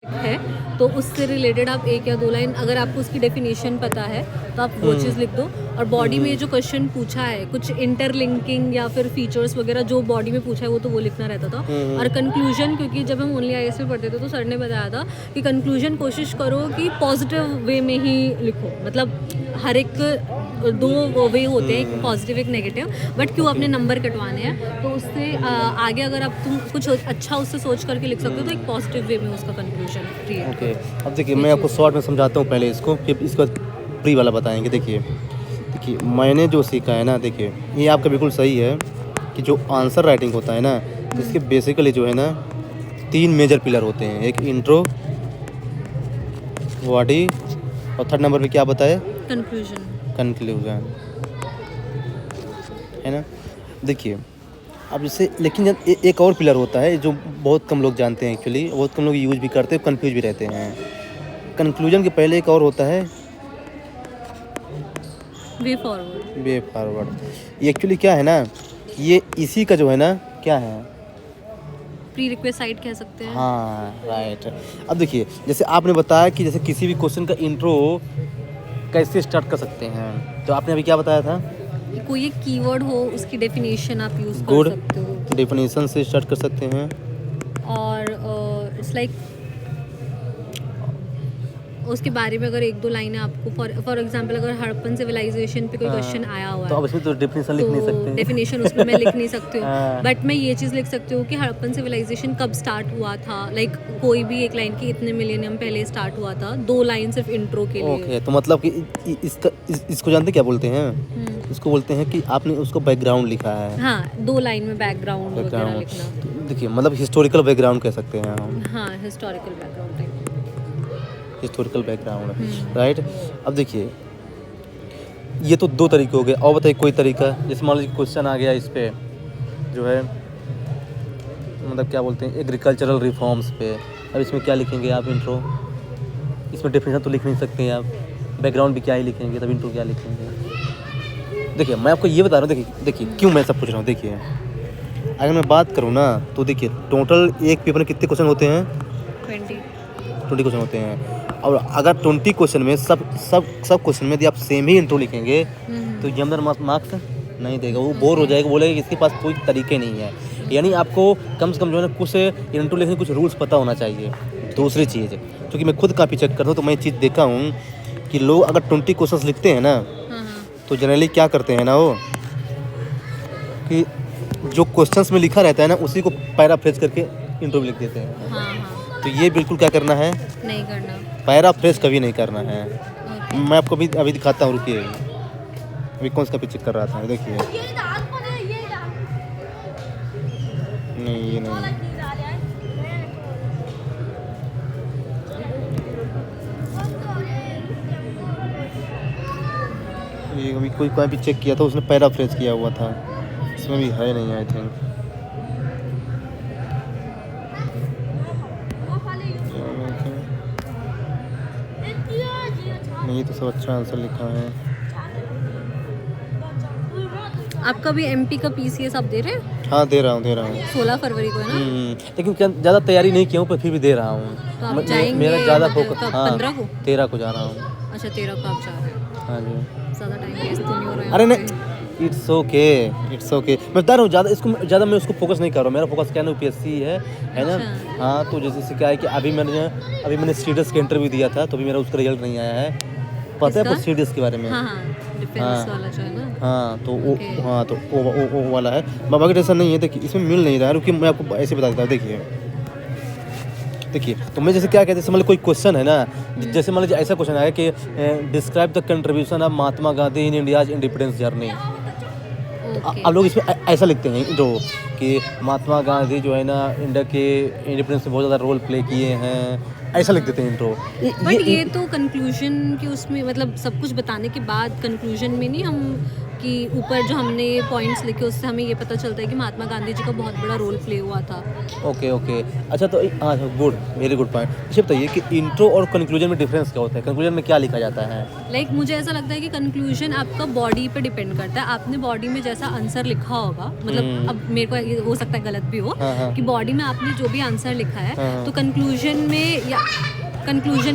है, तो उससे रिलेटेड आप 1 या 2 लाइन, अगर आपको उसकी डेफिनेशन पता है तो आप वो चीज़ लिख दो। और बॉडी में जो क्वेश्चन पूछा है, कुछ इंटरलिंकिंग या फिर फीचर्स वगैरह जो बॉडी में पूछा है, वो तो वो लिखना रहता था। और कंक्लूजन, क्योंकि जब हम ओनली आईएएस में पढ़ते थे तो सर ने बताया था कि कंक्लूजन कोशिश करो कि पॉजिटिव वे में ही लिखो, मतलब हर एक 2 वे होते हैं, एक पॉजिटिव एक नेगेटिव, बट क्यों अपने नंबर कटवाने हैं, तो उससे आगे अगर आप तुम कुछ अच्छा उससे सोच करके लिख सकते हो तो एक पॉजिटिव वे में उसका कंक्लूजन क्रिएट। ओके, अब देखिए मैं आपको शॉर्ट में समझाता हूँ पहले इसको, फिर इसको प्री वाला बताएंगे। देखिए मैंने जो सीखा है ना, देखिए ये आपका बिल्कुल सही है कि जो आंसर राइटिंग होता है ना, इसके बेसिकली जो है ना 3 मेजर पिलर होते हैं। एक इंट्रो, बॉडी, और थर्ड नंबर पे क्या बताए? कंक्लूजन, है ना। देखिए अब जैसे, लेकिन एक और पिलर होता है जो बहुत कम लोग जानते हैं, एक्चुअली बहुत कम लोग यूज भी करते हैं, कंफ्यूज भी रहते हैं। कंक्लूजन के पहले एक और होता है वे फॉरवर्ड। ये एक्चुअली क्या है ना, ये इसी का जो है ना क्या है, प्री रिक्वेस्ट कह सकते हैं। हाँ राइट। अब देखिए जैसे आपने बताया कि जैसे किसी भी क्वेश्चन का इंट्रो कैसे स्टार्ट कर सकते हैं, तो आपने अभी क्या बताया था? कोई एक कीवर्ड हो, उसकी डेफिनेशन आप यूज कर सकते हो। डेफिनेशन से स्टार्ट कर सकते हैं। और इट्स लाइक उसके बारे में अगर 1-2 लाइनें आपको, फॉर एग्जांपल अगर हड़प्पन सिविलाइजेशन पे कोई क्वेश्चन आया हुआ तो है, अब इसमें तो डेफिनेशन लिख नहीं सकते। डेफिनेशन उसमें मैं लिख नहीं सकती हूँ, हाँ। बट मैं ये चीज़ लिख सकती हूँ कि हड़प्पन सिविलाइजेशन कब स्टार्ट हुआ था, लाइक कोई भी एक लाइन की इतने मिलियनियम पहले स्टार्ट हुआ था, 2 लाइन सिर्फ इंट्रो के लिए। ओके, तो मतलब कि इसको जानते क्या बोलते हैं? इसको बोलते हैं कि आपने उसको बैकग्राउंड लिखा है। हाँ, 2 लाइन में बैकग्राउंड वगैरह लिखना। तो देखिए मतलब हिस्टोरिकल बैकग्राउंड कह सकते हैं हम। हाँ, historical background type. Historical background, right. अब देखिए ये तो 2 तरीके हो गए, और बताइए कोई तरीका? जैसे मान लीजिए क्वेश्चन आ गया इस पे जो है, मतलब क्या बोलते हैं, एग्रीकल्चरल रिफॉर्म्स पे। अब इसमें क्या लिखेंगे आप? इंट्रो। इसमें डेफिनेशन तो लिख नहीं सकते हैं आप, बैकग्राउंड भी क्या ही लिखेंगे, तब इंट्रो क्या लिखेंगे? देखिए मैं आपको ये बता रहा हूँ, देखिए क्यों मैं सब पूछ रहा हूँ। देखिए अगर मैं बात करूँ ना, तो देखिए टोटल एक पेपर में कितने क्वेश्चन होते हैं? 20 क्वेश्चन होते हैं। और अगर 20 क्वेश्चन में सब क्वेश्चन में यदि आप सेम ही इंट्रो लिखेंगे तो एग्जामिनर मार्क्स नहीं देगा, वो बोर हो जाएगा, बोलेगा कि इसके पास कोई तरीके नहीं है। यानी आपको कम से कम जो है ना कुछ इंट्रो लिखने कुछ रूल्स पता होना चाहिए। दूसरी चीज़, क्योंकि मैं खुद काफ़ी चेक करता हूँ, तो मैं चीज़ देखा हूँ कि लोग अगर 20 क्वेश्चन लिखते हैं ना, तो जनरली क्या करते हैं ना वो, कि जो क्वेश्चंस में लिखा रहता है ना उसी को पैराफ्रेज करके इंट्रो लिख देते हैं। तो ये बिल्कुल क्या करना है? नहीं करना, पैराफ्रेज कभी नहीं करना है। मैं आपको अभी दिखाता हूँ, रुकिए। अभी कौन सा चेक कर रहा था, देखिए। नहीं ये नहीं, ये अभी कोई भी चेक किया था, उसने पैराफ्रेज किया हुआ था, इसमें भी है नहीं आई थिंक। नहीं तो सब अच्छा आंसर लिखा है। आपका भी एमपी का पीसीएस आप दे रहे हैं? हाँ दे रहा हूँ 16 फरवरी को है ना? लेकिन क्या ज़्यादा तैयारी नहीं किया हूँ, पर फिर भी दे रहा हूँ। तो आप जाएंगे? मेरा ज़्यादा फोकस, हाँ 15 को? 13 को जा रहा हूँ। अच्छा 13 को आप जा रहे हैं। हाँ जी। ज़्यादा टाइम वेस्ट तो नहीं हो रहा है? अरे नहीं, इट्स ओके। मैं बता रहा हूँ ज़्यादा मैं उसको फोकस नहीं कर रहा हूँ। मेरा फोकस क्या है ना, यूपीएससी है ना। अच्छा। हाँ, तो जैसे क्या है कि अभी मैंने सीडीएस का इंटरव्यू दिया था, तो अभी मेरा उसका रिजल्ट नहीं आया है। पता है आपको सीडीएस के बारे में? हाँ, डिफेंस वाला जो है ना। हाँ तो वो वाला है। बाकी टेंशन नहीं है। देखिए इसमें मिल नहीं रहा है, क्योंकि मैं आपको ऐसे बता देता हूँ। देखिए तो मैं जैसे क्या कहते हैं, मान लीजिए कोई क्वेश्चन है ना, जैसे मान लीजिए ऐसा क्वेश्चन आया कि describe the contribution of Mahatma Gandhi in India's independence journey. तो आप लोग इसमें ऐसा लिखते हैं जो कि महात्मा गांधी जो है ना इंडिया के इंडिपेंडेंस में बहुत ज़्यादा रोल प्ले किए हैं, ऐसा लिख देते हैं इंट्रो। बट ये तो कंक्लूजन की उसमें, मतलब सब कुछ बताने के बाद कंक्लूजन में नहीं हम कि ऊपर जो हमने पॉइंट्स लिखे उससे हमें ये पता चलता है कि महात्मा गांधी जी का बहुत बड़ा रोल प्ले हुआ था। Okay okay. अच्छा तो हाँ गुड, वेरी गुड पॉइंट। अच्छा बताइए कि इंट्रो और कंक्लूजन में डिफरेंस क्या होता है? कंक्लूजन में क्या लिखा जाता है? लाइक मुझे ऐसा लगता है कि कंक्लूजन आपका बॉडी पे डिपेंड करता है। आपने बॉडी में जैसा आंसर लिखा होगा, मतलब अब मेरे को ये हो सकता है गलत भी हो, हाँ। कि बॉडी में आपने जो भी आंसर लिखा है हाँ। तो कंक्लूजन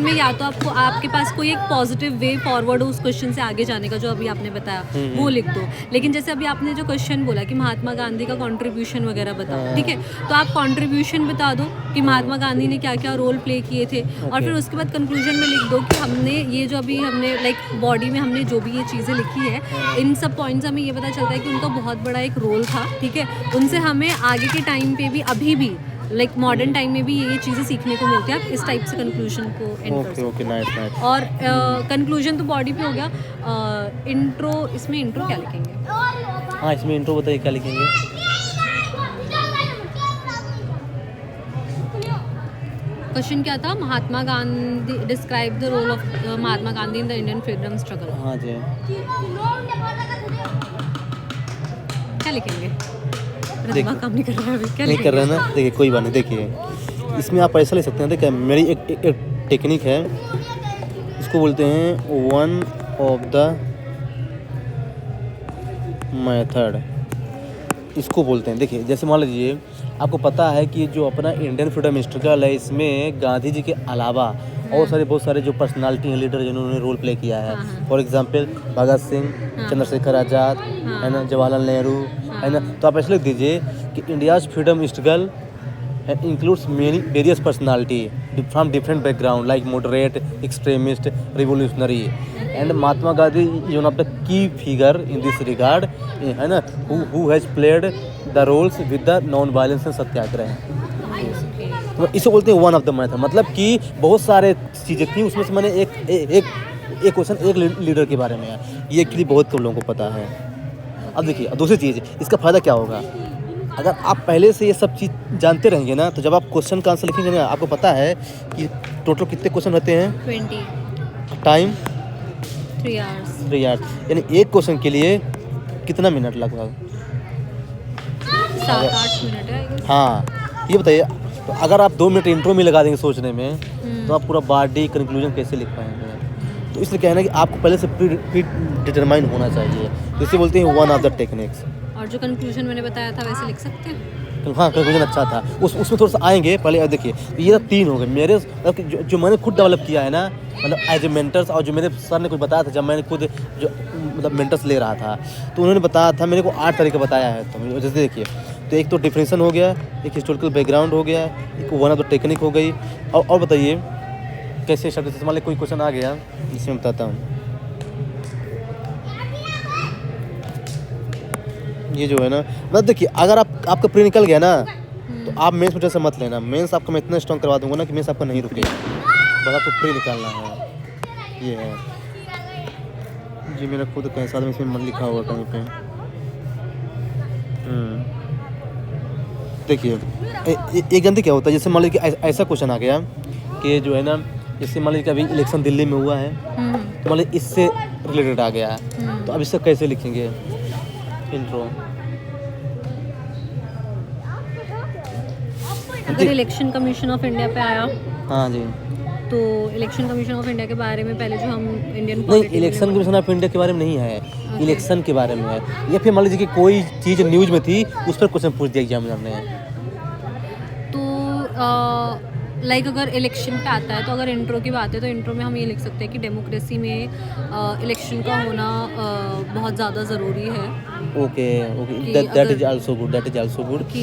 में या तो आपको आपके पास कोई एक पॉजिटिव वे फॉरवर्ड हो उस क्वेश्चन से आगे जाने का, जो अभी आपने बताया वो लिख दो। लेकिन जैसे अभी आपने जो क्वेश्चन बोला कि महात्मा गांधी का कंट्रीब्यूशन वगैरह बताओ, ठीक है, तो आप कंट्रीब्यूशन बता दो कि महात्मा गांधी ने क्या क्या रोल प्ले किए थे, और फिर उसके बाद कंक्लूजन में लिख दो कि हमने ये जो अभी हमने लाइक बॉडी में हमने जो भी ये चीज़ें लिखी है, इन सब पॉइंट्स हमें ये पता चलता है कि उनका बहुत बड़ा एक रोल था, ठीक है। उनसे हमें आगे के टाइम पे भी, अभी भी लाइक मॉडर्न टाइम में भी ये चीज़ें सीखने को मिलती है। आप इस टाइप से कंक्लूजन को एंड कर सकते ओके नाइस नाइस। और कंक्लूजन तो बॉडी पे हो गया। इंट्रो, इसमें इंट्रो क्या लिखेंगे? हाँ इसमें इंट्रो बताइए क्या लिखेंगे? क्वेश्चन क्या था? Mahatma Gandhi, describe the role of Mahatma Gandhi in the Indian freedom struggle. हाँ जी। क्या लिखेंगे? दिमाग काम नहीं कर रहा है अभी, क्या नहीं कर रहे हैं ना, देखिए कोई बात नहीं। देखिए इसमें आप ऐसा ले सकते हैं, देखिए मेरी एक टेक्निक है, इसको बोलते हैं वन ऑफ द मेथड, इसको बोलते हैं। देखिए जैसे मान लीजिए आपको पता है कि जो अपना इंडियन फ्रीडम स्ट्रगल है, इसमें गांधी जी के अलावा और बहुत सारे जो पर्सनालिटी हैं, लीडर जिन्होंने रोल प्ले किया है। फॉर एग्जांपल भगत सिंह, चंद्रशेखर आज़ाद, है ना, जवाहरलाल नेहरू, है ना। तो आप ऐसे लिख दीजिए कि India's freedom struggle includes many various personality from different background like moderate, extremist, revolutionary, and Mahatma Gandhi is one of the key figure in this regard, है ना, who has played the roles with the non violence and satyagraha. तो इसे बोलते हैं one of the method, मतलब कि बहुत सारे चीज़ें थी, उसमें से मैंने एक क्वेश्चन एक लीडर के बारे में है, ये एक्चुअली बहुत कम लोगों को पता है। अब देखिए दूसरी चीज़, इसका फ़ायदा क्या होगा? अगर आप पहले से ये सब चीज़ जानते रहेंगे ना, तो जब आप क्वेश्चन का आंसर लिखेंगे ना, आपको पता है कि टोटल कितने क्वेश्चन रहते हैं, 20 टाइम 3 आवर्स, 3 आवर्स, यानी एक क्वेश्चन के लिए कितना मिनट लगभग? 7-8 मिनट है। हाँ ये बताइए, तो अगर आप 2 मिनट इंट्रो में लगा देंगे सोचने में, तो आप पूरा बॉडी कंक्लूजन कैसे लिख पाएंगे? तो इसलिए कहना है कि आपको पहले से प्री डिटरमाइन होना चाहिए, जिसे बोलते हैं वन ऑफ द टेक्निक्स। और जो कंक्लूजन मैंने बताया था वैसे लिख सकते हैं? हाँ कंक्लूजन अच्छा था, उसमें थोड़ा सा आएंगे। पहले देखिए ये 3 हो गए मेरे, जो मैंने खुद डेवलप किया है ना, मतलब एज ए मेंटर्स, और जो मेरे सर ने कुछ बताया था जब मैंने खुद जो मतलब मेंटर्स ले रहा था, तो उन्होंने बताया था मेरे को 8 तरीके बताया है। तो जैसे देखिए, तो एक तो डिफरेंशन हो गया, एक हिस्टोरिकल बैकग्राउंड हो गया, एक वन ऑफ द टेक्निक हो गई, और बताइए कैसे शब्द से, मान लीजिए कोई क्वेश्चन आ गया, इसमें बताता हूँ। ये जो है ना, मतलब देखिए अगर आपका प्री निकल गया ना, तो आप मेंस में टेंशन मत लेना। मेंस आपका मैं इतना स्ट्रॉन्ग करवा दूंगा ना कि मेंस आपका नहीं रुकेगा, बस आपको प्री निकालना है। ये है जी, मेरा खुद कैसा था, इसमें मन लिखा हुआ कहीं पे। देखिए एक जानते क्या होता है, जैसे मान लीजिए कि ऐसा क्वेश्चन आ गया कि जो है ना, जैसे मान लीजिए कि अभी इलेक्शन दिल्ली में हुआ है, तो मान लीजिए इससे रिलेटेड आ गया है, तो अब इससे कैसे लिखेंगे इंट्रो? अगर इलेक्शन कमीशन ऑफ इंडिया पे आया, हाँ जी, तो इलेक्शन कमीशन ऑफ इंडिया के बारे में पहले जो हम इंडियन नहीं, इलेक्शन कमीशन ऑफ इंडिया के बारे में नहीं है, इलेक्शन के बारे में है। या फिर मान लीजिए कि कोई चीज़ न्यूज़ में थी, उस पर क्वेश्चन पूछ दिया एग्जामिनर ने, तो लाइक अगर इलेक्शन पे आता है, तो अगर इंट्रो की बात है तो इंट्रो में हम ये लिख सकते हैं कि डेमोक्रेसी में इलेक्शन का होना बहुत ज़्यादा ज़रूरी है। Okay that is also good, कि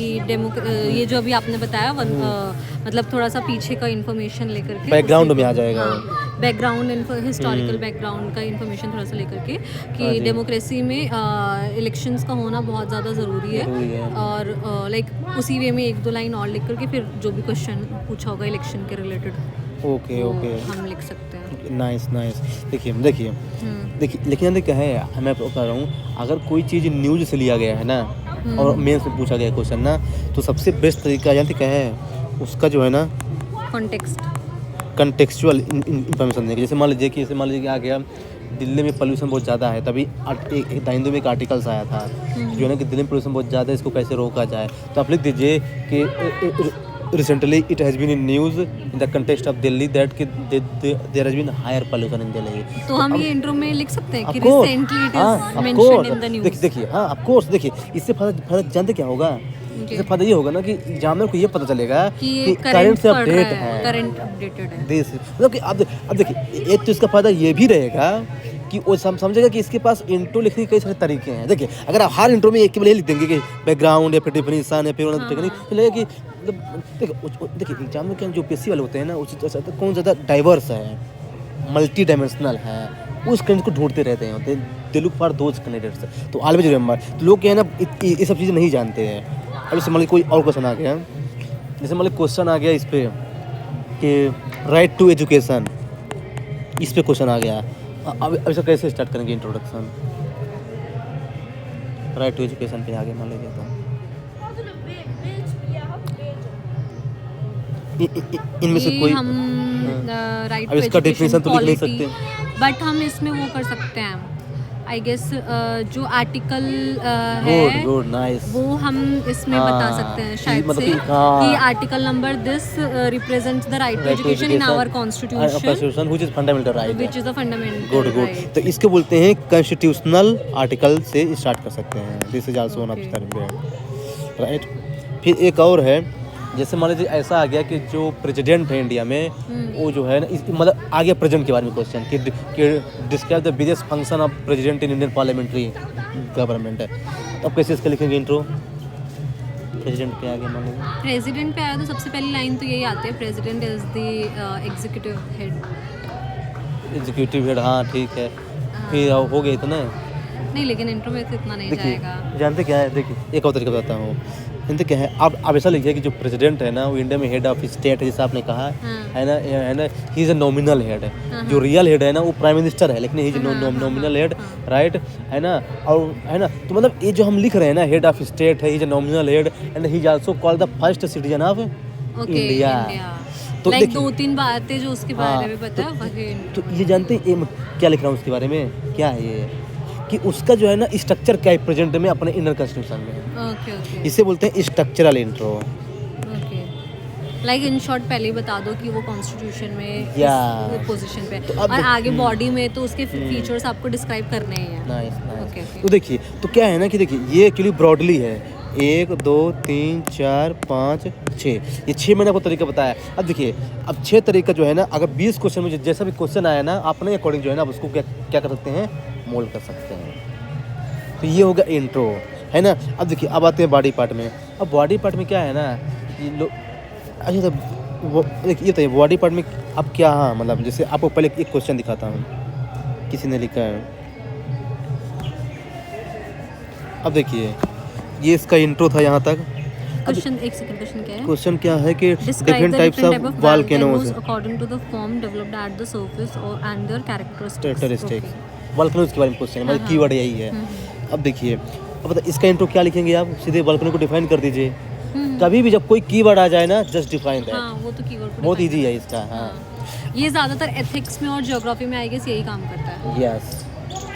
ये जो अभी आपने बताया मतलब थोड़ा सा पीछे का इन्फॉर्मेशन लेकर के, बैकग्राउंड में आ जाएगा, बैकग्राउंड हिस्टोरिकल बैकग्राउंड का इन्फॉर्मेशन थोड़ा सा लेकर के, कि डेमोक्रेसी में इलेक्शंस का होना बहुत ज़्यादा ज़रूरी है। और लाइक उसी वे में 1-2 लाइन और लिख करके फिर जो भी क्वेश्चन पूछा होगा इलेक्शन के रिलेटेड, ओके हम लिख सकते हैं। नाइस। देखिए लेकिन क्या है, मैं बता रहा हूँ, अगर कोई चीज़ न्यूज़ से लिया गया है ना, और मेंस में पूछा गया क्वेश्चन ना, तो सबसे बेस्ट तरीका जानते क्या है, उसका जो है ना कंटेक्चुअल इन्फॉर्मेशन देंगे। जैसे मान लीजिए कि आ गया दिल्ली में पोल्यूशन बहुत ज़्यादा है, तभी द हिंदू में एक आर्टिकल्स आया था जो है ना कि दिल्ली में पोल्यूशन बहुत ज़्यादा है, इसको कैसे रोका जाए। तो आप लिख दीजिए कि recently it has been in news in the context of Delhi that there has been higher pollution in Delhi। तो हम ये इंट्रो में लिख सकते हैं कि Of course, रिसेंटली इट हाँ, is of mentioned course। In the news. देखिए हाँ ऑफ कोर्स, देखिए इससे फायदा जानते क्या होगा, इससे फायदा ये होगा ना कि एग्जामिनर को ये पता चलेगा कि कि ये करंट से अपडेट है, है, करंट अपडेटेड है। देश मतलब कि अब देखिए एक तो इसका फायदा ये भी रहेगा कि वो समझेगा कि इसके पास इंट्रो लिखने के कई सारे तरीके हैं। देखिए अगर आप हर इंट्रो में एक केवल ये लिख देंगे कि बैकग्राउंड या फिर डिफिनेशन या फिर टेक्निक, तो लगेगा कि देखिए एग्जाम में क्या जो पीएससी वाले होते हैं ना, कौन ज़्यादा डाइवर्स है, मल्टी डायमेंशनल है, उस कैंडिडेट को ढूंढते रहते हैं, they look for those candidates. तो ऑलवेज रिमेंबर, तो लोग क्या है ना ये सब चीज़ें नहीं जानते हैं। अब जैसे मान लीजिए कोई और क्वेश्चन आ गया, जैसे मान लीजिए क्वेश्चन आ गया इस पर कि राइट टू एजुकेशन, इस पर क्वेश्चन आ गया। अब ऐसा कैसे स्टार्ट करेंगे इंट्रोडक्शन, राइट टू एजुकेशन पे आगे मान लीजिए तो इनमें से कोई हम राइट अब इसका डेफिनेशन तो लिख नहीं सकते, बट हम इसमें वो कर सकते हैं आई गेस, जो आर्टिकल है गुड नाइस, वो हम इसमें बता सकते हैं शायद मतलब से कि कि article number this represents the right to education in our constitution which is fundamental right, which is the fundamental good good. तो इसके बोलते हैं कॉन्स्टिट्यूशनल आर्टिकल से स्टार्ट कर सकते हैं, this is also one of the term, right. फिर एक और है, जैसे मान लीजिए ऐसा आ गया कि जो प्रेसिडेंट है इंडिया में, वो जो है ना मतलब आ गया प्रेजेंट के बारे में क्वेश्चन कि describe the biggest function of president in Indian parliamentary government है। तो अब कैसे इसका लिखेंगे इंट्रो, प्रेसिडेंट पे आ गया मान लीजिए, प्रेसिडेंट पे आया तो सबसे पहली लाइन तो यही आती है, president is the executive head. Executive head, हाँ ठीक है, फिर हो गया इतना नहीं, लेकिन इंट्रो में तो इतना नहीं देखिए जाएगा। जानते क्या है, देखिए एक और तरीका बताता हूँ, जानते क्या है, आप ऐसा लिखिए कि जो प्रेसिडेंट है ना वो इंडिया में हेड ऑफ स्टेट है, जैसे आपने कहा है ना he is a nominal head, जो रियल हेड है ना वो प्राइम मिनिस्टर है, लेकिन he is nominal head, right है ना। और है ना, तो मतलब ये जो हम लिख रहे हैं ना हेड ऑफ स्टेट है, he is a nominal head and he is also called the first citizen of India. तो लाइक 2-3 बातें जो उसके बारे में पता है, तो ये जानते हैं मैं क्या लिख रहा हूँ उसके बारे में, क्या है ये कि उसका जो है ना स्ट्रक्चर क्या है प्रेजेंट में अपने इंडियन कॉन्स्टिट्यूशन में, ओके इसे बोलते हैं structural intro. Okay, like in short पहले ही बता दो कि वो कॉन्स्टिट्यूशन में Yeah. इस पोजीशन पे तो है, अब और आगे बॉडी में तो उसके फीचर्स आपको डिस्क्राइब करने ही हैं। Nice okay nice. ओके, तो देखिए तो क्या है ना कि देखिए ये एक्चुअली ब्रॉडली है 1 2 3 4 5 6, ये 6 मैंने आपको तरीका बताया। अब देखिए अब 6 तरीका जो है ना, अगर 20 क्वेश्चन में जैसा भी क्वेश्चन आया ना, अपने अकॉर्डिंग जो है ना उसको क्या कर सकते हैं, मोल्ड कर सकते हैं। तो ये होगा इंट्रो, है ना। अब देखिए अब आते हैं बॉडी पार्ट में। अब बॉडी पार्ट में क्या है ना, ये लोग अच्छा तो ये तो बॉडी पार्ट में अब क्या, हाँ मतलब जैसे आपको पहले एक क्वेश्चन दिखाता हूँ, किसी ने लिखा है। अब देखिए ये इसका इंट्रो था यहाँ तक। क्वेश्चन एक सेकंड, क्वेश्चन क्या है? क्वेश्चन क्या है कि different types of volcanoes according to the form developed at the surface और एंड देयर कैरेक्टरिस्टिक्स। वोल्केनोज के बारे में क्वेश्चन है, मतलब कीवर्ड यही है। अब देखिए अब बता इसका इंट्रो क्या लिखेंगे आप, सीधे वोल्केनो को डिफाइन कर दीजिए। कभी भी जब कोई कीवर्ड आ जाए ना, जस्ट डिफाइन दैट। हाँ, वो तो कीवर्ड बहुत इजी है इसका। हाँ ये ज़्यादातर एथिक्स में और ज्योग्राफी में आई गेस यही काम करता है। यस,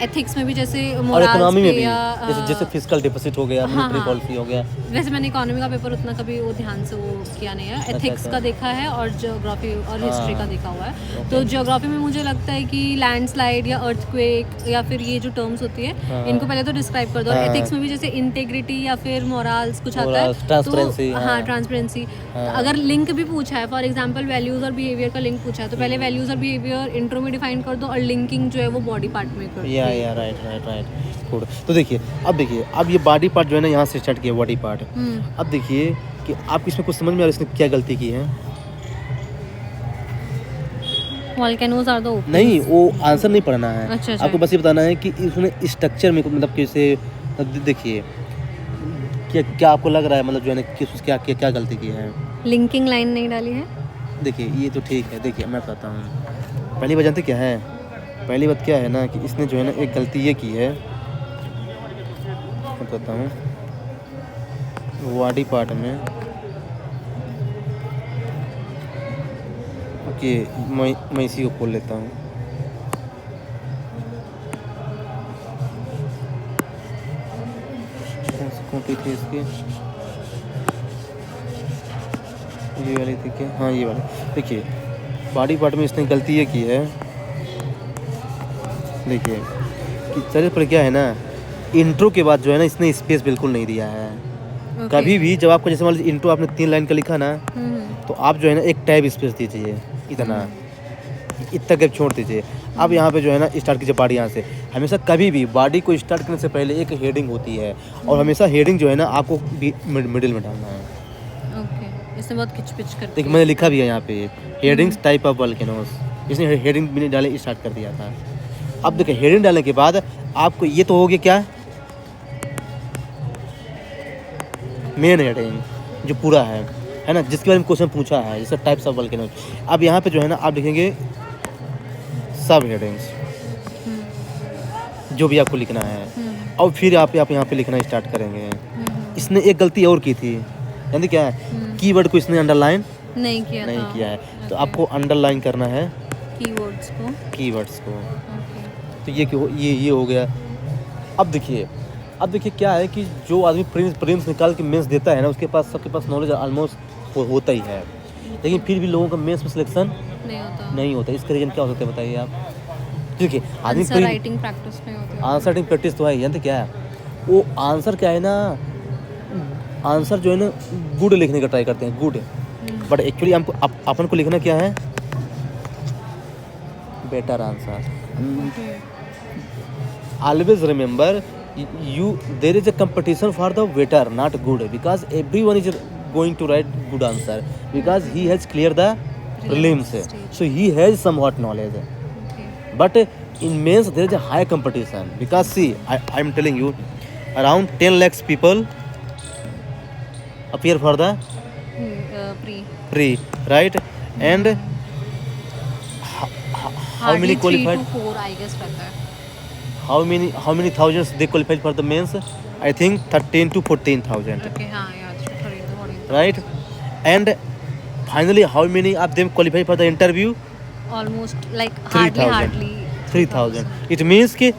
एथिक्स में भी जैसे और मोरल्स इकोनॉमी में पे भी या जैसे फिस्कल डिफिसिट हो गया, मॉनेटरी हाँ। पॉलिसी हो गया। वैसे मैंने इकोनॉमी का पेपर उतना कभी वो ध्यान से वो किया नहीं है, एथिक्स अच्छा। का देखा है और ज्योग्राफी और हिस्ट्री का देखा हुआ है। Okay. तो ज्योग्राफी में मुझे लगता है कि लैंडस्लाइड या अर्थक्वेक या फिर ये जो टर्म्स होती है इनको पहले तो डिस्क्राइब कर दो। और एथिक्स में भी जैसे इंटेग्रिटी या फिर मोरल्स कुछ आता है, ट्रांसपेरेंसी। तो हाँ ट्रांसपेरेंसी। अगर लिंक भी पूछा है, फॉर एग्जांपल वैल्यूज और बिहेवियर का लिंक पूछा है, तो पहले वैल्यूज और बिहेवियर इंट्रो में डिफाइन कर दो और लिंकिंग जो है वो बॉडी पार्ट में कर दो। या राइट गुड। तो देखिए अब ये बॉडी पार्ट जो है ना, यहाँ से स्टार्ट किया बॉडी पार्ट। अब देखिए कि आप इसमें कुछ समझ में आ रहा है इसने क्या गलती की है? Volcanoes are the open. नहीं, वो आंसर नहीं पढ़ना है। अच्छा। आपको बस ये बताना है कि इसमें स्ट्रक्चर में मतलब कैसे, देखिए क्या आपको लग रहा है मतलब जो है ना कि क्या गलती की है? लिंकिंग लाइन नहीं डाली है। देखिए ये तो ठीक है, देखिए मैं बताता हूँ। पहली बात जानते क्या है, पहली बात क्या है ना कि इसने जो है ना एक गलती ये की है, मैं बताता हूँ। बॉडी पार्ट में ओके, मैं इसी को खोल लेता हूँ। छोटी थी इसकी, ये वाली थी क्या? हाँ ये वाली। देखिए बॉडी पार्ट में इसने गलती ये की है, देखिए कि चलिए पर क्या है ना, इंट्रो के बाद जो है ना इसने स्पेस बिल्कुल नहीं दिया है। Okay. कभी भी जब आपको जैसे मान लीजिए इंट्रो आपने 3 लाइन का लिखा ना, तो आप जो है ना एक टैब स्पेस दीजिए, इतना गैप छोड़ दीजिए। अब यहाँ पे जो है ना स्टार्ट कीजिए बॉडी यहाँ से। हमेशा कभी भी बॉडी को स्टार्ट करने से पहले एक हेडिंग होती है, और हमेशा हेडिंग जो है ना आपको मिडिल में डालना है। ओके, इसने बहुत खिचपिच कर देखिए मैंने लिखा भी है यहाँ पे, हेडिंग्स टाइप ऑफ वोल्केनोस, इसने हेडिंग भी नहीं डाले, स्टार्ट कर दिया था। अब देखिए हेडिंग डालने के बाद आपको ये तो हो गया क्या, मेन हेडिंग जो पूरा है ना, जिसके बारे में क्वेश्चन पूछा है, जैसे टाइप्स ऑफ वोल्केनोस। अब यहाँ पे जो है ना आप लिखेंगे सब हेडिंग्स, जो भी आपको लिखना है, और फिर आप यहाँ पे लिखना स्टार्ट करेंगे। इसने एक गलती और की थी, यानी क्या है, कीवर्ड को इसने अंडरलाइन नहीं किया है, तो आपको अंडरलाइन करना है कीवर्ड्स को। तो ये हो गया। अब देखिए क्या है कि जो आदमी प्रीलिम्स निकाल के मेंस देता है ना, उसके पास सबके पास नॉलेज ऑलमोस्ट होता ही है, लेकिन फिर भी लोगों का मेंस में सिलेक्शन नहीं होता। इसका रीजन क्या हो सकता है बताइए आप? देखिए आदमी आंसर राइटिंग प्रैक्टिस नहीं होती है। आंसर राइटिंग प्रैक्टिस तो है, जानते क्या है वो आंसर क्या है ना, आंसर जो है ना गुड लिखने का ट्राई करते हैं, गुड, बट एक्चुअली हमको अपन को लिखना क्या है, better answer. Always remember there is a competition for the better, not good, because everyone is going to write good answer because he has cleared the prelims, so he has somewhat knowledge. But in mains there is a high competition, because see I am telling you, around 10 lakhs people appear for the pre, right? And how many qualified? 3 to 4 I guess रहता है। How many thousands they qualified for the mains? I think 13 to 14,000. Okay, हाँ याद है, right? And finally, how many of them qualified for the interview? Almost like 3,000. hardly 3,000. It means कि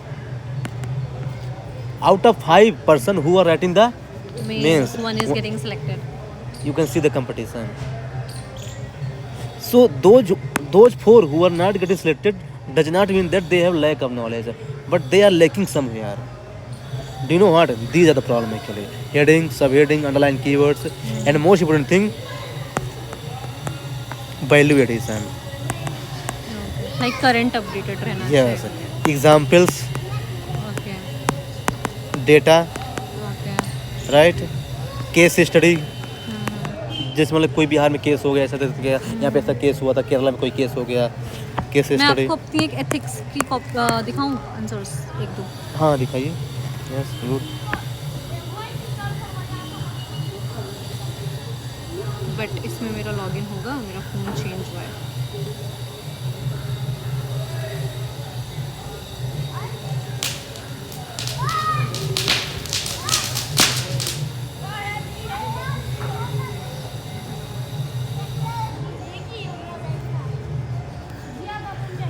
out of 5 person who are writing the mains, one is getting selected. you can see the competition. So those 4 who are not getting selected does not mean that they have lack of knowledge, but they are lacking somewhere. Do you know what? These are the problem actually. Heading, subheading, underline keywords, and most important thing, value addition. Like current updated रहना Yes. चाहिए। Examples, Okay. data, Okay. right? Case study. जैसे मतलब कोई बिहार में case हो गया, ऐसा गया, यहाँ पे ऐसा केस हुआ था, केरला में कोई केस हो गया, केस मैं स्टडी। आपको अपनी एक एथिक्स की दिखाऊं आंसर्स एक दो। हाँ दिखाइए। Yes good. बट इसमें मेरा लॉगिन होगा, मेरा फ़ोन चेंज हुआ है।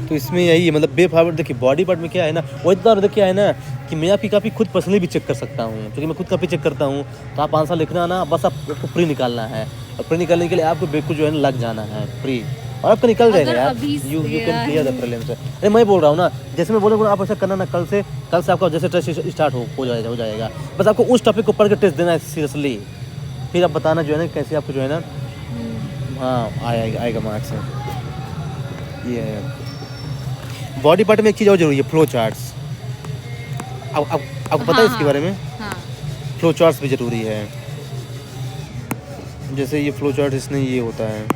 तो इसमें यही है, मतलब बेफावट। देखिए बॉडी पार्ट में क्या है ना, वो इतना देखिए क्या है ना कि मैं आपकी काफ़ी खुद पर्सनली भी चेक कर सकता हूँ, क्योंकि मैं खुद काफ़ी चेक करता हूँ। तो आप आंसर लिखना ना, बस आपको प्री निकालना है, और प्री निकालने के लिए आपको बिल्कुल जो है ना लग जाना है प्री, और आपका निकल जाएगा यार। You can clear the prelims. अरे मैं बोल रहा हूँ ना, जैसे मैं बोल रहा हूँ आप ऐसा करना ना, कल से आपका जैसे टेस्ट स्टार्ट हो जाएगा। बस आपको उस टॉपिक को पढ़ के टेस्ट देना है सीरियसली, फिर आप बताना जो है ना कैसे आपको जो है ना हाँ आएगा मार्क्स। ये है बॉडी पार्ट में। एक चीज़ और जरूरी है, फ्लो चार्ट्स। आपको पता है इसके बारे में? हाँ। फ्लो चार्ट्स भी ज़रूरी है। जैसे ये फ्लो चार्ट इसमें ये होता है,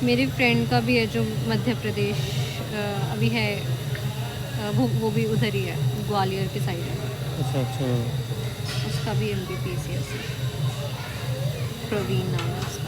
मेरी फ्रेंड का भी है जो मध्य प्रदेश अभी है वो भी उधर ही है, ग्वालियर की साइड है। अच्छा अच्छा। उसका भी MBPCS है, प्रवीण नाम है उसका।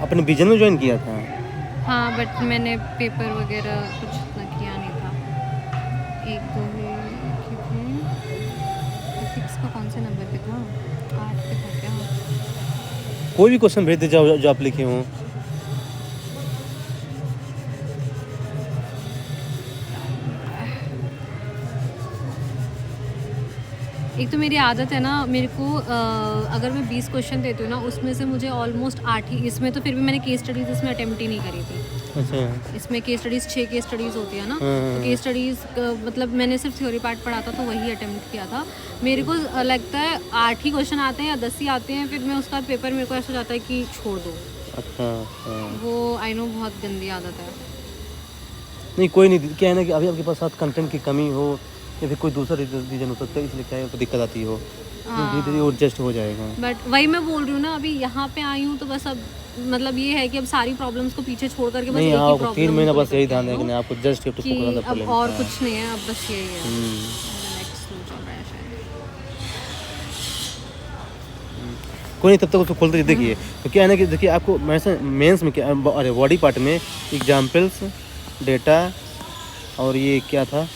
आपने विजन में ज्वाइन किया था? हाँ, बट मैंने पेपर वगैरह कुछ इतना किया नहीं था। एक दो ही थे। एथिक्स का कौन से नंबर पे था? 8 पे था क्या? कोई भी क्वेश्चन भेज दीजिए जो आप लिखे हों। एक तो मेरी आदत है ना, मेरे को अगर मैं 20 क्वेश्चन देती हूँ ना, उसमें से मुझे ऑलमोस्ट 8 ही, इसमें तो फिर भी मैंने केस स्टडीज़ इसमें अटेम्प्ट ही नहीं करी थी। अच्छा। इसमें केस स्टडीज़ 6 केस स्टडीज़ होती है ना, हाँ, तो केस स्टडीज़ मतलब मैंने सिर्फ थ्योरी पार्ट पढ़ा था, तो वही अटेम्प्ट किया था। मेरे को लगता है 8 ही क्वेश्चन आते हैं या 10 ही आते हैं, फिर मैं उसका पेपर मेरे को ऐसा हो जाता है कि छोड़ दो। अच्छा अच्छा। वो आई नो बहुत गंदी आदत है। नहीं कोई नहीं, क्या है ना कि अभी आपके पास साथ कंटेंट की कमी हो या फिर कोई दूसरा रीजन हो सकता है, इसलिए क्या है आपको दिक्कत आती हो। धीरे धीरे वो एडजस्ट हो जाएगा। बट वही मैं बोल रही हूँ ना, अभी यहाँ पे आई हूँ तो बस अब मतलब ये है कि अब सारी प्रॉब्लम्स को पीछे छोड़ करके बस नहीं एक ही आपको प्रॉब्लम 3 महीना को बस यही लेकर ध्यान के आई रखना है, हूँ आपको जस्ट टू कि फोकस ऑन द अब प्रॉब्लम। और कुछ नहीं है, अब बस यही है। हम्म। नेक्स्ट चल रहा है शायद। कोई नहीं, तब तक उसको खोलते रहिए। देखिए तो क्या है ना कि देखिए आपको मेंस में क्या, अरे बॉडी पार्ट में एग्जाम्पल्स, डेटा और ये क्या था,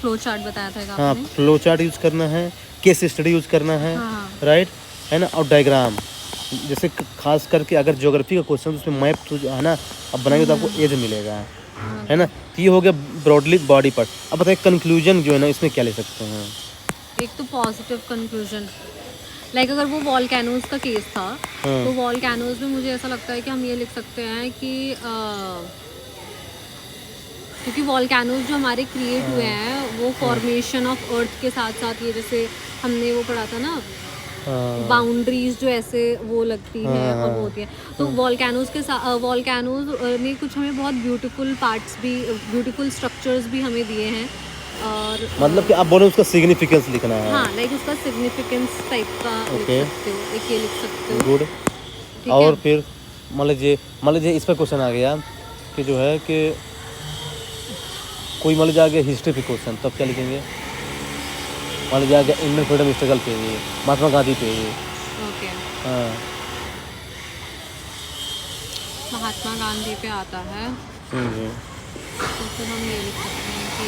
फ्लो चार्ट बताया था एक हाँ आपने। फ्लो चार्ट यूज़ करना है, केस स्टडी यूज़ करना है, हाँ। राइट है ना, और डायग्राम। जैसे खास करके अगर ज्योग्राफी का क्वेश्चन उसमें मैप तो जो है ना अब बनाएंगे तो आपको एज मिलेगा, है ना। तो ये हो गया ब्रॉडली बॉडी पार्ट। अब बताइए कंक्लूजन जो है ना इसमें क्या ले सकते हैं? एक तो पॉजिटिव कंक्लूजन, लाइक अगर वो वॉल्केनोज का केस था, हाँ। तो वॉल्केनोज में मुझे ऐसा लगता है कि हम ये लिख सकते हैं कि क्योंकि वॉल्केनोज जो हमारे क्रिएट हुए हैं वो फॉर्मेशन ऑफ अर्थ के साथ साथ, ये जैसे हमने वो पढ़ा था ना, बाउंड्रीज जो ऐसे वो लगती हैं और वो होती है, तो वॉल्केनोज के साथ वॉल्केनोज ने कुछ हमें बहुत ब्यूटीफुल पार्ट्स भी, ब्यूटीफुल स्ट्रक्चर्स भी हमें दिए हैं। और मतलब कि आप बोले उसका सिग्निफिकेंस लिखना है। हाँ, लाइक उसका सिग्निफिकेंस टाइप का Okay. लिख सकते हो, एक ये लिख सकते हो। गुड। ठीक और है? फिर मान लीजिए इस पर क्वेश्चन आ गया कि जो है कि कोई मान लीजिए आ गया हिस्ट्री पे क्वेश्चन, तब क्या लिखेंगे? मान लीजिए आ गया इंडियन फ्रीडम स्ट्रगल पे, ये महात्मा गांधी पे, ये ओके, हाँ। महात्मा गांधी पे आता है, हम्म। तो फिर हम ये लिख सकते हैं कि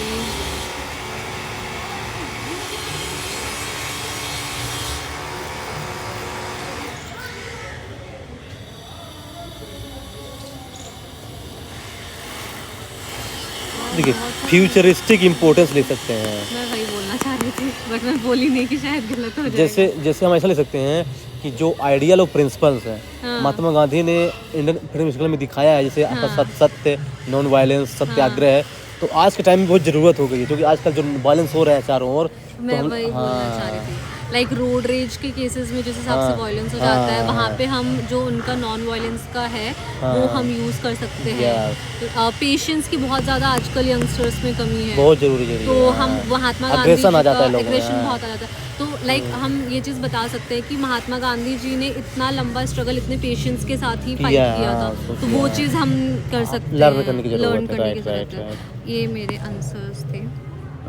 देखिए फ्यूचरिस्टिक इम्पोर्टेंस ले सकते हैं। मैं वही बोलना चाह रही थी, बट मैं बोली नहीं कि शायद गलत हो जाएगा। जैसे हम ऐसा ले सकते हैं कि जो आइडियल और प्रिंसिपल्स हैं हाँ। महात्मा गांधी ने इंडियन फ्रीडम स्ट्रगल में दिखाया है, जैसे आपका हाँ। सत्य, नॉन वायलेंस, सत्याग्रह है, तो आज के टाइम में बहुत ज़रूरत हो गई है, क्योंकि आजकल जो वायलेंस हो रहा है चारों ओर, तो मैं हम वही बोलना चाह रही थी, लाइक रोड रेज के केसेस में जिस हिसाब हाँ, से वायलेंस हो जाता है, हाँ, वहाँ हाँ। पे हम जो उनका नॉन वायलेंस का है हाँ। वो हम यूज़ कर सकते हैं। पेशेंस की बहुत ज़्यादा आजकल यंगस्टर्स में कमी है, बहुत जरूरी है। तो हम महात्मा गांधी Aggression आ जी जाता का है लोगों में, एग्रेशन हाँ। बहुत आ जाता है, तो लाइक हम ये चीज़ बता सकते हैं कि महात्मा गांधी जी ने इतना लंबा स्ट्रगल इतने पेशेंस के साथ ही फाइट किया, किया था, हाँ, तो किया। वो चीज़ हम कर सकते हैं, लर्न करने की लर्न जरूरत है, करने की राइट ज़रूरत राइट है। राइट। ये मेरे आंसर्स थे।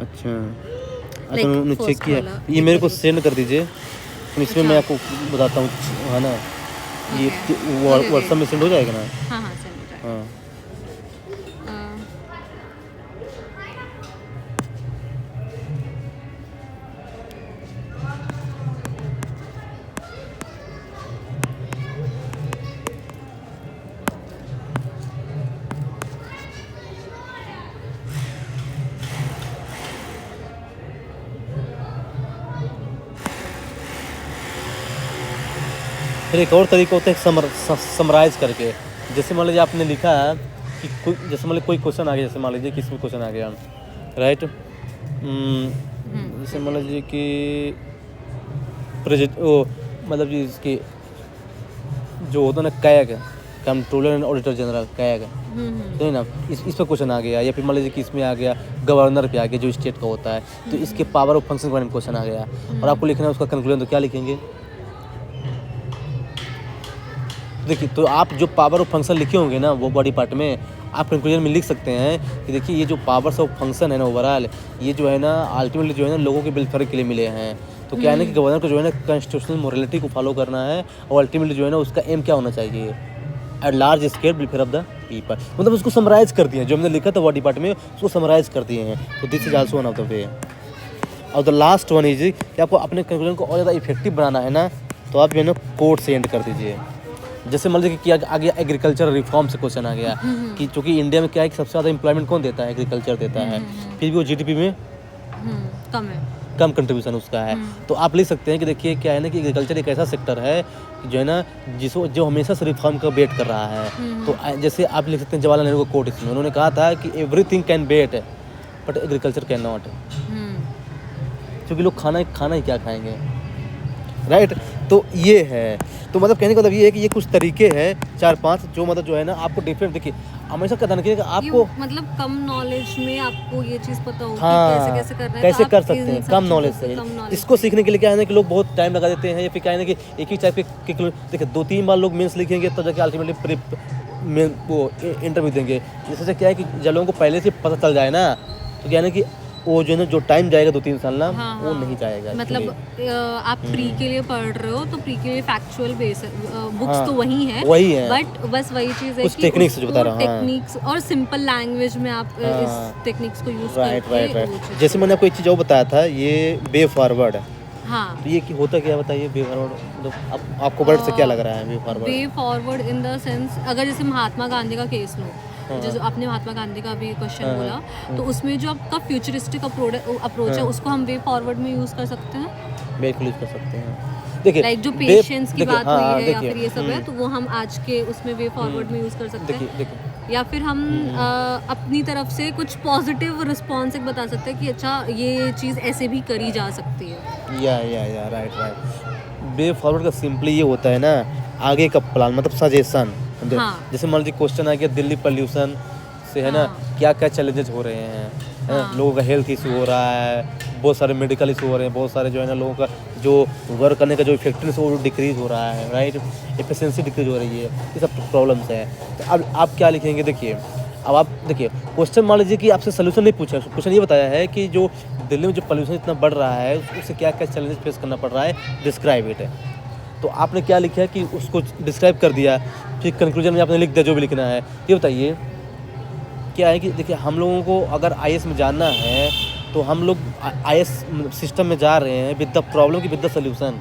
अच्छा Like, उन्होंने चेक first किया, वाला, ये मेरे को एक सेंड कर दीजिए, तो इसमें मैं अच्छा। आपको बताता हूँ, है ना। ये Okay. व्हाट्सएप में सेंड हो जाएगा ना? हाँ हाँ, सेंड हो जाएगा। हाँ। फिर एक और तरीका होता है समराइज करके। जैसे मान लीजिए आपने लिखा है कि जैसे मान लीजिए कोई क्वेश्चन आ गया, जैसे मान लीजिए किसी में क्वेश्चन आ गया, राइट, जैसे मान लीजिए कि मतलब जी इसकी जो होता है ना CAG, controller and auditor general, CAG, तो है ना, इस पर क्वेश्चन आ गया, या फिर मान लीजिए कि इसमें आ गया गवर्नर पे आ गया जो स्टेट का होता है, तो इसके पावर ऑफ फंक्शन के बारे में क्वेश्चन आ गया और आपको लिखना है उसका कंक्लूजन, तो क्या लिखेंगे? देखिए, तो आप जो पावर ऑफ फंक्शन लिखे होंगे ना वो बॉडी पार्ट में, आप कंक्लूजन में लिख सकते हैं कि देखिए ये जो पावर्स ऑफ फंक्शन है ना ओवरऑल, ये जो है ना अल्टीमेटली जो है ना लोगों के वेलफेयर के लिए मिले हैं। तो क्या है ना कि गवर्नर को जो है ना कॉन्स्टिट्यूशनल मोरालिटी को फॉलो करना है और अल्टीमेटली जो है ना उसका एम क्या होना चाहिए? At large scale welfare of the people. मतलब उसको समराइज कर दिए, जो हमने लिखा था बॉडी पार्ट में उसको समराइज कर दिए हैं। तो this is also one of the way. और द लास्ट वन इज कि आपको अपने कंक्लूजन को और ज़्यादा इफेक्टिव बनाना है ना, तो आप जो है ना कोर्ट से एंड कर दीजिए। जैसे मान लीजिए कि आ गया एग्रीकल्चर रिफॉर्म से क्वेश्चन आ गया कि चूँकि इंडिया में क्या है कि सबसे ज़्यादा एम्प्लॉयमेंट कौन देता है? एग्रीकल्चर देता है, फिर भी वो जीडीपी में कम है, कम कंट्रीब्यूशन उसका है। तो आप लिख सकते हैं कि देखिए क्या है ना कि एग्रीकल्चर एक ऐसा सेक्टर है जो है ना जो हमेशा से रिफॉर्म का वेट कर रहा है। तो जैसे आप लिख सकते हैं जवाहरलाल नेहरू का कोट, इसमें उन्होंने कहा था कि everything can wait but agriculture can not, क्योंकि लोग खाना ही क्या खाएंगे, राइट। तो ये है, तो मतलब कहने का मतलब ये है कि ये कुछ तरीके हैं 4-5 जो मतलब जो है ना आपको डिफरेंट, देखिए हमेशा का ध्यान रखिए कि आपको मतलब कम नॉलेज में आपको ये चीज़ पता हो हाँ, कि कैसे करना है, कैसे तो कर आप सकते इन हैं सब कम चीज़ों नॉलेज से से। कम knowledge इसको सीखने के लिए क्या है ना कि लोग बहुत टाइम लगा देते हैं, या फिर क्या है ना कि एक ही टाइप के देखिए 2-3 बार लोग मेंस लिखेंगे तो जाके अल्टीमेटली वो इंटरव्यू देंगे। जैसे क्या है कि जब लोगों को पहले से पता चल जाए ना, तो क्या है ना कि वो जो है ना जो टाइम जाएगा 2-3 साल ना, वो नहीं जाएगा। मतलब आप प्री के लिए पढ़ रहे हो तो प्री के लिए फैक्चुअल बेस बुक्स तो वही है, बट बस वही चीज़ है कि टेक्निक्स जो बता रहा हूँ, टेक्निक्स और सिंपल लैंग्वेज में आप इस टेक्निक्स को यूज करके राइट। जैसे मैंने आपको एक चीज़ और बताया था, ये वे फॉरवर्ड, हाँ, तो ये कि होता क्या बताइए वे फॉरवर्ड, मतलब आपको वर्ड से क्या लग रहा है way forward? Way forward in the sense, अगर जैसे महात्मा गांधी का केस लो, जैसे आपने महात्मा गांधी का भी क्वेश्चन बोला, तो उसमें जो आपका फ्यूचरिस्टिक अप्रोच है उसको हम वे फॉरवर्ड में यूज कर सकते हैं, बिल्कुल यूज कर सकते हैं। देखिए लाइक जो पेशेंस की बात हुई है या फिर ये सब है, तो वो हम आज के उसमें वे फॉरवर्ड में यूज कर सकते हैं। या फिर हम अपनी तरफ से कुछ पॉजिटिव रिस्पॉन्स एक बता सकते हैं कि अच्छा ये चीज़ ऐसे भी करी जा सकती है। या राइट। वे फॉरवर्ड का सिंपली ये होता है ना, आगे का प्लान, मतलब सजेशन। हाँ। जैसे मान लीजिए क्वेश्चन आ गया दिल्ली पोल्यूशन से, है ना, क्या क्या चैलेंजेस हो रहे हैं, लोगों का हेल्थ इशू हो रहा है, बहुत सारे मेडिकल इशू हो रहे हैं, बहुत सारे जो है ना लोगों का जो वर्क करने का जो इफेक्टिवनेस वो डिक्रीज हो रहा है, राइट, एफिशिएंसी डिक्रीज हो रही है, ये सब प्रॉब्लम्स हैं। तो अब आप क्या लिखेंगे? देखिए अब आप देखिए क्वेश्चन मान लीजिए कि आपसे सोल्यूशन नहीं पूछा, क्वेश्चन ये बताया है कि जो दिल्ली में जो पोल्यूशन इतना बढ़ रहा है उससे क्या क्या चैलेंजेस फेस करना पड़ रहा है, डिस्क्राइब इट। तो आपने क्या लिखा है कि उसको डिस्क्राइब कर दिया, फिर कंक्लूजन में आपने लिख दिया जो भी लिखना है। ये बताइए क्या है कि देखिए हम लोगों को अगर आईएएस में जानना है तो हम लोग आईएएस सिस्टम में जा रहे हैं विद द प्रॉब्लम की विद द सोल्यूशन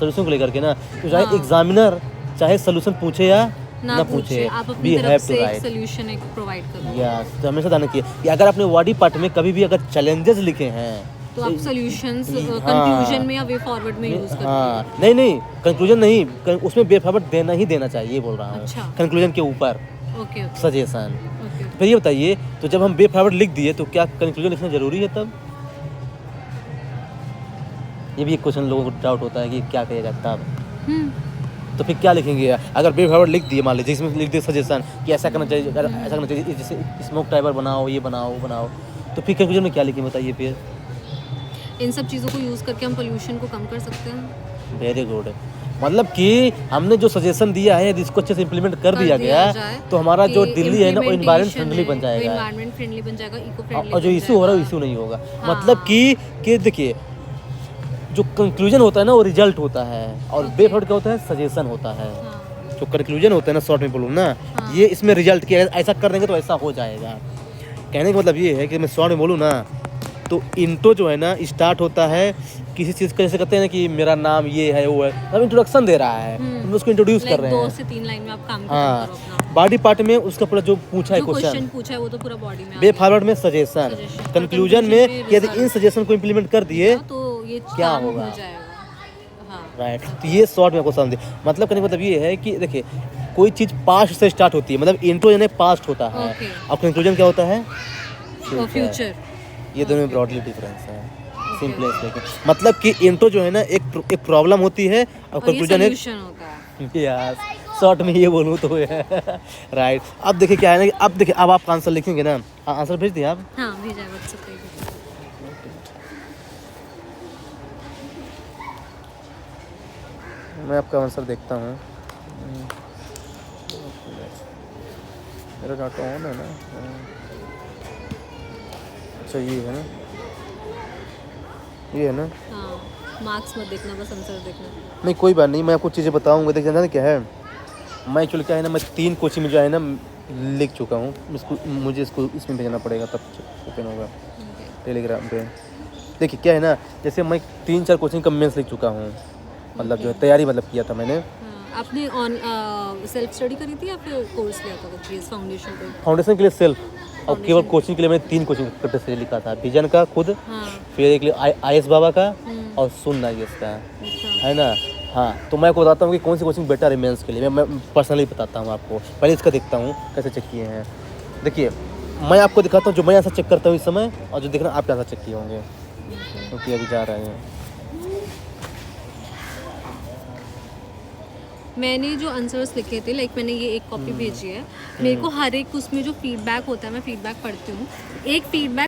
को लेकर के ना, तो चाहे एग्जामिनर चाहे सोल्यूशन पूछे या ना पूछे, आप अपनी तरफ से एक सॉल्यूशन एक प्रोवाइड करो। यस, तो हमेशा ध्यान रखिए कि अगर आपने बॉडी पार्ट में कभी भी अगर चैलेंजेस लिखे हैं तो आप सॉल्यूशंस कंक्लूजन में या वे फॉरवर्ड में यूज करते हैं। नहीं कंक्लूजन नहीं, उसमें वे फॉरवर्ड देना ही देना चाहिए, ये बोल रहा हूँ। अच्छा। कंक्लूजन के ऊपर सजेशन। फिर ये बताइए, तो जब हम वे फॉरवर्ड लिख दिए तो क्या कंक्लूजन लिखना जरूरी है? तब ये भी एक क्वेश्चन लोगों को डाउट होता है कि क्या कहेगा तब। तो फिर क्या लिखेंगे? अगर वे फॉरवर्ड लिख दिए, मान लीजिए इसमें लिख दिए सजेशन कि ऐसा करना चाहिए, ऐसा करना चाहिए, जैसे स्मोक टाइपर बनाओ, ये बनाओ, तो फिर कंक्लूजन में क्या लिखेंगे बताइए? फिर इन सब चीज़ों को यूज़ करके हम पोल्यूशन को कम कर सकते हैं। Very good. मतलब कि हमने जो सजेशन दिया है यदि इसको अच्छे से इम्प्लीमेंट कर दिया गया तो हमारा जो दिल्ली है ना वो एनवायरमेंट फ्रेंडली बन जाएगा, इको फ्रेंडली, और जो इशू हो रहा है इशू नहीं होगा। मतलब कि देखिए जो कंक्लूजन होता है ना वो रिजल्ट होता है, और वे फॉरवर्ड क्या होता है? सजेशन होता है। जो कंक्लूजन होता है ना, शॉर्ट में बोलूँ ना, ये इसमें रिजल्ट किया ऐसा कर देंगे तो ऐसा हो जाएगा। कहने का मतलब ये है कि मैं शॉर्ट में बोलूँ ना, तो इंट्रो जो है ना स्टार्ट होता है किसी चीज़ का, जैसे कहते हैं ना कि मेरा नाम ये है वो है, अब इंट्रोडक्शन दे रहा है, हम उसको इंट्रोड्यूस कर रहे हैं। 2 से 3 लाइन में आप काम करो अपना। बॉडी पार्ट में उसका पूरा जो पूछा है क्वेश्चन पूछा है वो तो पूरा बॉडी में। वे फॉरवर्ड में सजेशन, कंक्लूजन में यदि इन सजेशन को इम्प्लीमेंट कर दिए तो ये क्या होगा। हाँ। राइट। तो ये शॉर्ट में आपको समझे, मतलब कहने का मतलब ये है कि देखिए कोई चीज़ पास्ट से स्टार्ट होती है, मतलब इंट्रो यानी पास्ट होता है Okay. और कंक्लूजन क्या होता है, और फ्यूचर। ये दोनों में ब्रॉडली डिफरेंस है, सिंपलेस्ट लेके मतलब कि इंट्रो जो है ना एक प्रॉब्लम होती है और और ये कंक्लूजन एक सॉल्यूशन होता है। यस, शॉर्ट में ये बोलूँ तो राइट। अब देखिए क्या है ना कि अब देखिए अब आप आंसर लिखेंगे ना, आंसर भेज दिए आप। हाँ भेजा है व्हाट्सएप पे भी। मैं आपका आंसर देखता हूँ, मेरा डाटा ऑन है ना, अच्छा ये है ना, ये है ना, हाँ मार्क्स मत देखना, बस आंसर देखना। नहीं कोई बात नहीं, मैं आपको चीज़ें बताऊँगा। देखिए ना क्या है, मैं एक्चुअली क्या है ना, मैं 3 कोचिंग में जो है ना लिख चुका हूँ, मुझे इसको इसमें भेजना पड़ेगा तब ओपन होगा टेलीग्राम पे। देखिए क्या है ना, जैसे मैं 3-4 कोचिंग का मेंस लिख चुका हूँ, मतलब जो है तैयारी मतलब किया था मैंने। हाँ, आपने ऑन सेल्फ स्टडी करी थी या फिर कोर्स लिया था कुछ चीज़ फाउंडेशन पे? फाउंडेशन के लिए सेल्फ, और केवल कोचिंग के लिए मैंने 3 कोचिंग का से लिखा था, विजन का खुद, हाँ। फिर एक IS बाबा का और सुन IS का, अच्छा। है ना। हाँ, तो मैं आपको बताता हूँ कि कौन सी कोचिंग बेटर है मेंस के लिए, मैं पर्सनली बताता हूँ आपको। पहले इसका देखता हूँ कैसे चेक किए हैं। देखिए मैं आपको दिखाता हूँ जो मैं यहाँ से चेक करता हूँ इस समय, और जो देखना आप यहाँ से चेक किए होंगे, क्योंकि अभी जा रहे हैं। मैंने जो आंसर्स लिखे थे, लाइक मैंने ये एक कॉपी भेजी है, मेरे को हर एक उसमें जो फीडबैक होता है मैं फीडबैक पढ़ती हूँ। एक फीडबैक